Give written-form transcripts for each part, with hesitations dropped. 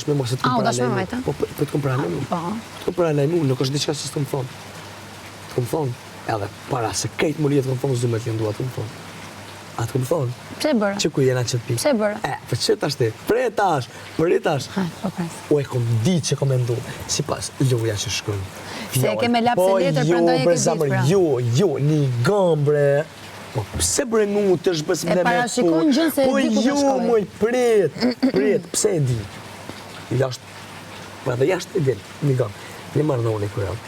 me mos të kom pralaj. Po të kom pralaj mu. Të kom pralaj mu, nuk është diçka që s'të më thonë. Të kom thonë, edhe para se kejtë më lijetë kom thonë zumet li ndua të më thonë. A të kom thonë? Pse bërë? Që ku jena që të pikë? Pse bërë? Për që tash ti? Përretash. O e kom di që kom endu, si pas loja që shkën. Se e ke me lapse letër, prandaj e ke ditë pra. Jo, një gambre. Po, pse bre mu të shbës më dhe me E parashikon gjën se e di ku të shkoj. Po, moj, pret, pse e di? Jashtë, pra dhe jashtë e din, një gamë. Një marrë në unë i kërëm,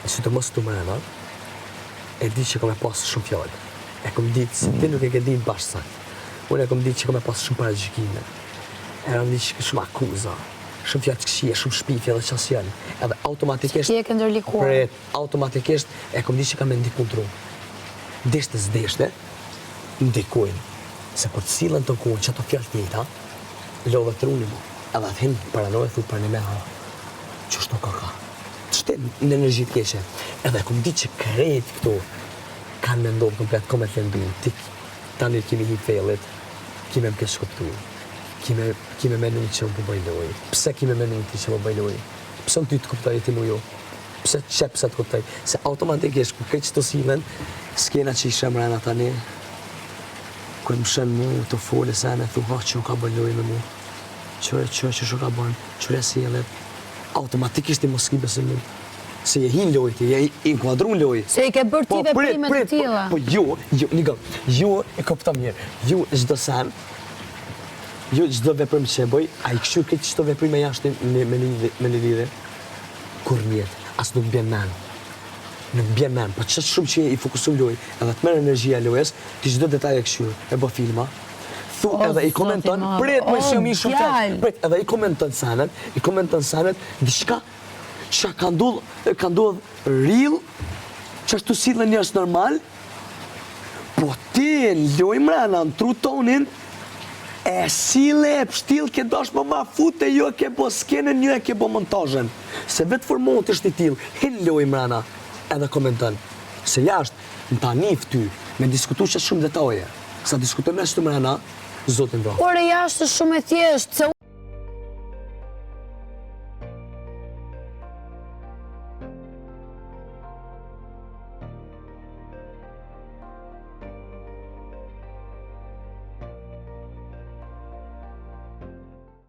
që të mos të mërëna, e di që kom e pasë shumë fjallë. E kom ditë, se ti nuk e ke ditë bashkë sakt. Unë e kom ditë që kom e pasë shumë paragjikime. E kom ditë që shumë akuza, shumë fjallë të këshie, shumë shpifje dhe qasë janë. Edhe automatikisht, Që e ke ndërlikuar. automatikisht, e kom ditë që kam e ndikun të rumë. Deshte s'deshte, ndikojnë. Se kur të silën të kunë që ato fjallë tjeta, lodhe të runi mu. Edhe atë hinë paranojë, thu për një me ha, që shto ka. Të shte në energji të keqe. Edhe kom ditë që krejt këtu kanë me ndonë komplet, kom e të lëndu. Tani kimi hi fejlit, kime më kesh shkoptu. Kime menu që më bëjloj. Pse kime menu ti që më bëjloj? Pse në ty të kuptoj ti mu jo? Pse të kuptoj? Se automatikisht, kur këtë që të silen, s'kena që i shemrena tani, kur më shenë mu të folë e sene, thu ha që u ka bëjloj me mu. Që shu ka bënë, qëre si jelet. Automatikisht i mos s'ki besim mu. Se je hin lojti, je inkuadrun loj. Se i ke bërë ti veprime të tilla. Po jo, një gëm, jo e kopta mirë. Jo çdo sen, jo çdo veprim që e bëj, ai kështu këtë çdo veprime jashtë me një lidhje. Kur mirë, as nuk bjen men. Nuk bjen men, po çështë shumë që i fokuson loj, edhe të merr energjia lojës, ti çdo detaj e kështu, e bë filma. Thu edhe i komenton, prit më shumë shumë. Prit edhe i komenton sanën, diçka që ka ndodh real, që është të sillen njerëz normal, po ti loj mrena në tru tonin, e sile e pështil ke dash më ma fute, jo e ke bo skenën, jo e ke bo montajën. Se vetë formohet është i til, hin loj mrena, edhe komenton. Se jashtë, në ta nif ty, me diskutu që shumë detaje. Sa diskutojme ashtë të mrena, zotin do. Por e jashtë shumë e thjeshtë, se